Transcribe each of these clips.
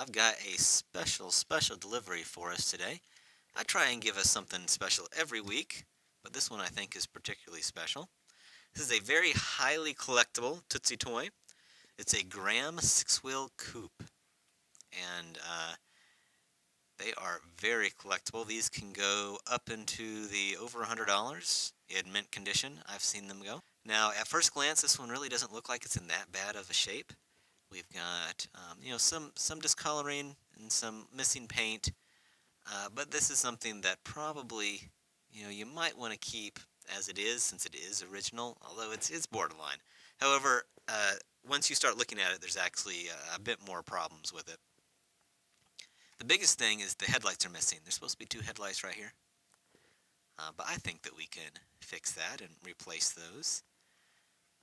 I've got a special delivery for us today. I try and give us something special every week, but this one I think is particularly special. This is a very highly collectible Tootsietoy. It's a Graham six-wheel coupe, and they are very collectible. These can go up into the over $100 in mint condition. I've seen them go. Now, at first glance, this one really doesn't look like it's in that bad of a shape. We've got, some discoloring and some missing paint, but this is something that probably, you might want to keep as it is since it is original, although it's borderline. However, once you start looking at it, there's actually a bit more problems with it. The biggest thing is the headlights are missing. There's supposed to be two headlights right here, but I think that we can fix that and replace those.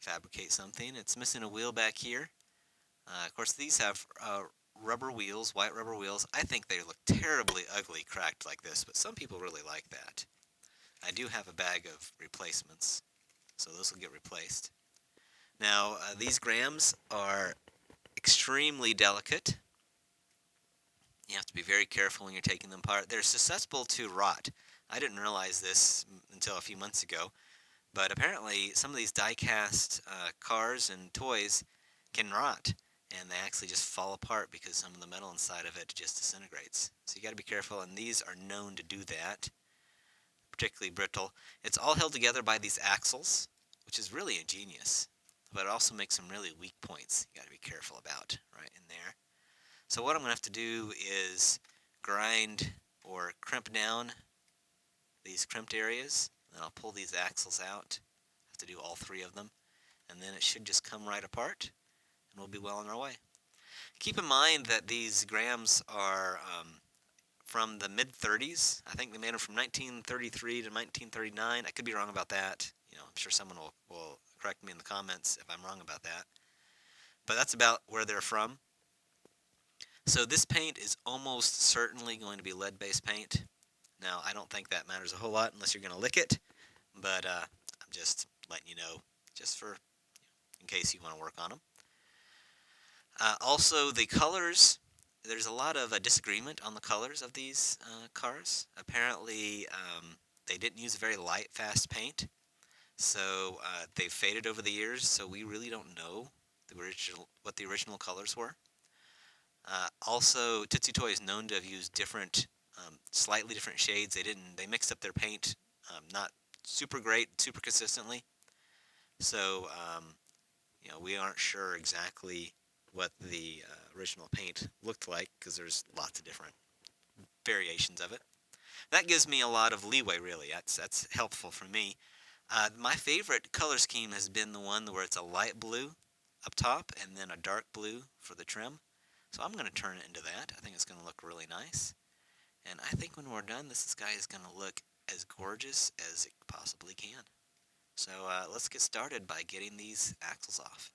Fabricate something. It's missing a wheel back here. Of course, these have rubber wheels, white rubber wheels. I think they look terribly ugly cracked like this, but some people really like that. I do have a bag of replacements, so those will get replaced. Now, these Grahams are extremely delicate. You have to be very careful when you're taking them apart. They're susceptible to rot. I didn't realize this until a few months ago, but apparently some of these die-cast cars and toys can rot, and they actually just fall apart because some of the metal inside of it just disintegrates. So you got to be careful, and these are known to do that, particularly brittle. It's all held together by these axles, which is really ingenious, but it also makes some really weak points you got to be careful about right in there. So what I'm going to have to do is grind or crimp down these crimped areas, and I'll pull these axles out. I have to do all three of them, and then it should just come right apart, and we'll be well on our way. Keep in mind that these Grahams are from the mid-30s. I think they made them from 1933 to 1939. I could be wrong about that. I'm sure someone will correct me in the comments if I'm wrong about that. But that's about where they're from. So this paint is almost certainly going to be lead-based paint. Now, I don't think that matters a whole lot unless you're going to lick it, but I'm just letting you know, just in case you want to work on them. Also, the colors, there's a lot of disagreement on the colors of these cars. Apparently, they didn't use very light, fast paint, so they've faded over the years, so we really don't know what the original colors were. Also, Tootsietoy is known to have used slightly different shades. They mixed up their paint, not super great, super consistently. So, we aren't sure exactly what the original paint looked like because there's lots of different variations of it. That gives me a lot of leeway, really. That's helpful for me. My favorite color scheme has been the one where it's a light blue up top and then a dark blue for the trim. So I'm going to turn it into that. I think it's going to look really nice. And I think when we're done, this guy is going to look as gorgeous as it possibly can. So let's get started by getting these axles off.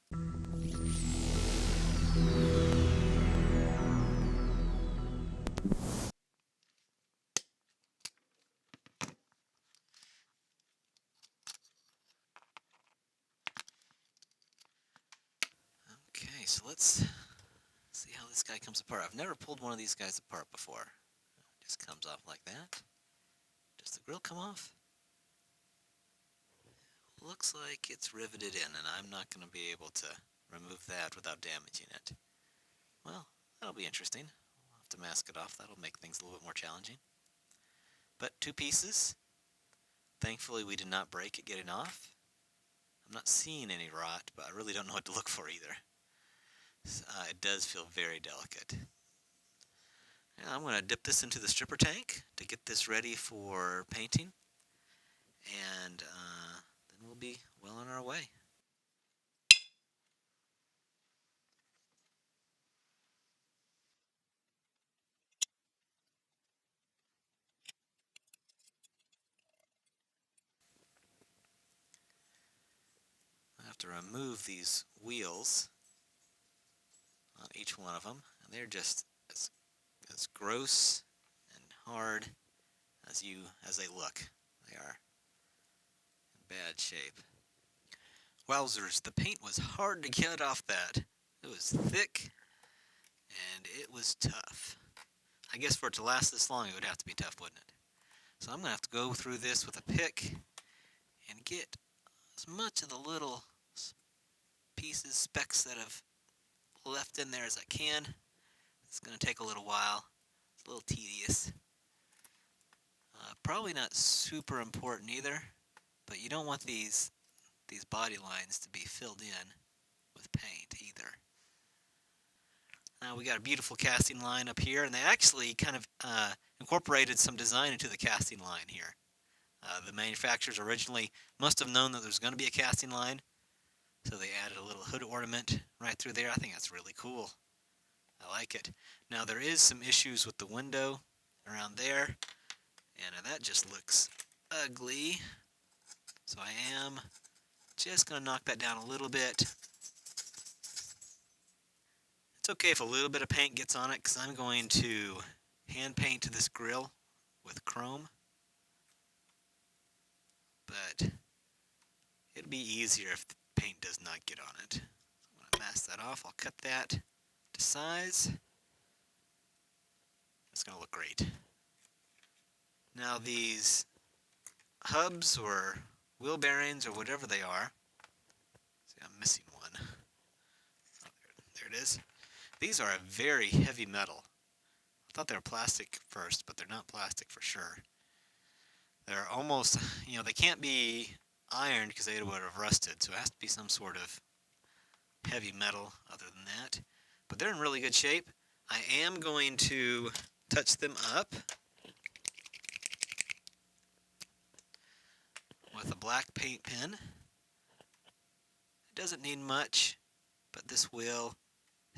Okay, so let's see how this guy comes apart. I've never pulled one of these guys apart before. It just comes off like that. Does the grill come off? Looks like it's riveted in, and I'm not going to be able to remove that without damaging it. Well, that'll be interesting. We'll have to mask it off. That'll make things a little bit more challenging. But 2 pieces. Thankfully, we did not break it getting off. I'm not seeing any rot, but I really don't know what to look for either. It does feel very delicate. Now I'm going to dip this into the stripper tank to get this ready for painting, and then we'll be well on our way. I have to remove these wheels on each one of them, and they're just as gross and hard as they look. They are in bad shape. Wowzers, the paint was hard to get off that. It was thick, and it was tough. I guess for it to last this long, it would have to be tough, wouldn't it? So I'm going to have to go through this with a pick and get as much of the little pieces, specks that have left in there as I can. It's going to take a little while. It's a little tedious. Probably not super important either, but you don't want these body lines to be filled in with paint either. Now we got a beautiful casting line up here, and they actually kind of incorporated some design into the casting line here. The manufacturers originally must have known that there was going to be a casting line, so they added a little hood ornament right through there. I think that's really cool. I like it. Now there is some issues with the window around there, and that just looks ugly. So I am just going to knock that down a little bit. It's okay if a little bit of paint gets on it, because I'm going to hand paint this grill with chrome. But it'll be easier if the paint does not get on it. So I'm going to mask that off. I'll cut that to size. It's going to look great. Now these hubs or wheel bearings or whatever they are. See, I'm missing one. Oh, there it is. These are a very heavy metal. I thought they were plastic first, but they're not plastic for sure. They're almost, they can't be ironed because they would have rusted, so it has to be some sort of heavy metal other than that. But they're in really good shape. I am going to touch them up with a black paint pen. It doesn't need much, but this will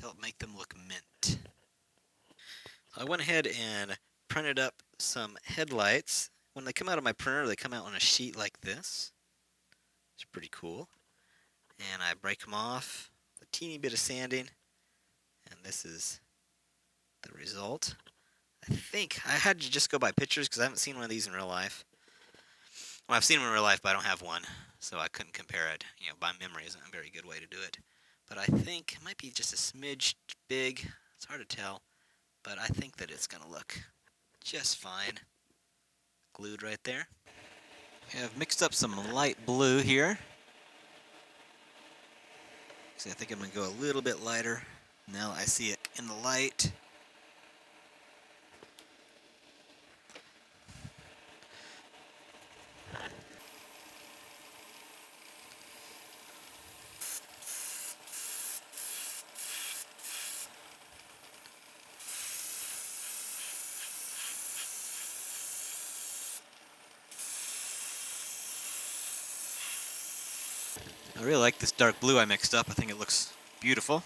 help make them look mint. I went ahead and printed up some headlights. When they come out of my printer, they come out on a sheet like this. It's pretty cool. And I break them off with a teeny bit of sanding, and this is the result. I think I had to just go by pictures because I haven't seen one of these in real life. Well, I've seen them in real life, but I don't have one, so I couldn't compare it. By memory isn't a very good way to do it. But I think it might be just a smidge big. It's hard to tell, but I think that it's going to look just fine. Glued right there. I've mixed up some light blue here. See, I think I'm going to go a little bit lighter. Now I see it in the light. I really like this dark blue I mixed up. I think it looks beautiful.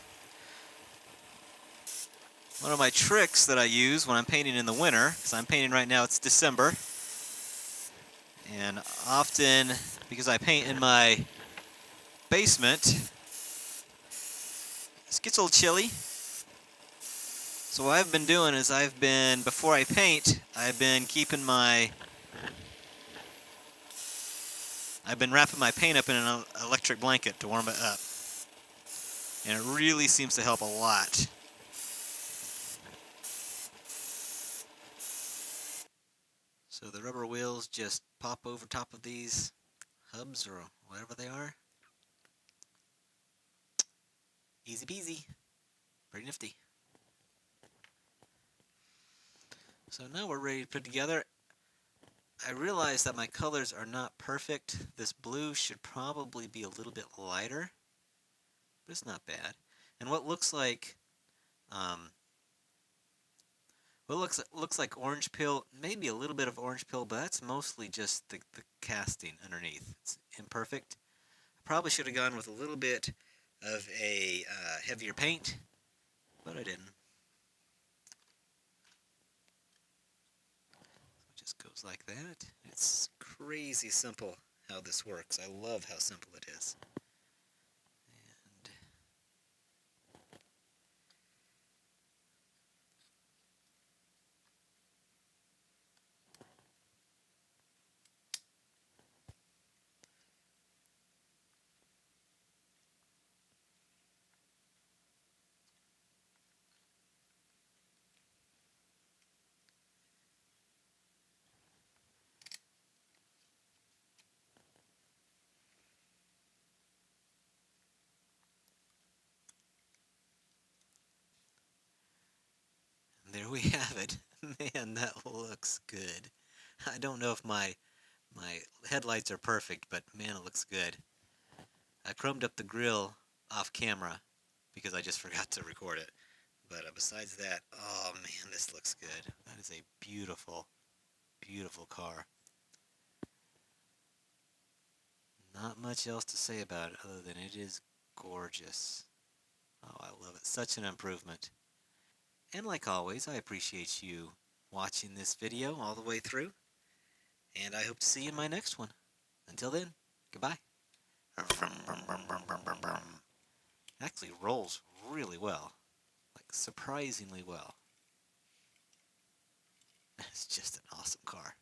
One of my tricks that I use when I'm painting in the winter, because I'm painting right now, it's December, and often, because I paint in my basement, it gets a little chilly. So what I've been doing is before I paint, I've been wrapping my paint up in an electric blanket to warm it up. And it really seems to help a lot. So the rubber wheels just pop over top of these hubs or whatever they are. Easy peasy. Pretty nifty. So now we're ready to put together. I realize that my colors are not perfect. This blue should probably be a little bit lighter, but it's not bad. And what looks like looks like orange peel, maybe a little bit of orange peel, but that's mostly just the casting underneath. It's imperfect. I probably should have gone with a little bit of a heavier paint, but I didn't. It just goes like that. It's crazy simple how this works. I love how simple it is. there we have it. Man, that looks good. I don't know if my headlights are perfect, but man, it looks good. I chromed up the grill off camera because I just forgot to record it. But besides that, oh man, this looks good. That is a beautiful, beautiful car. Not much else to say about it other than it is gorgeous. Oh, I love it. Such an improvement. And like always, I appreciate you watching this video all the way through. And I hope to see you in my next one. Until then, goodbye. Actually rolls really well. Like surprisingly well. It's just an awesome car.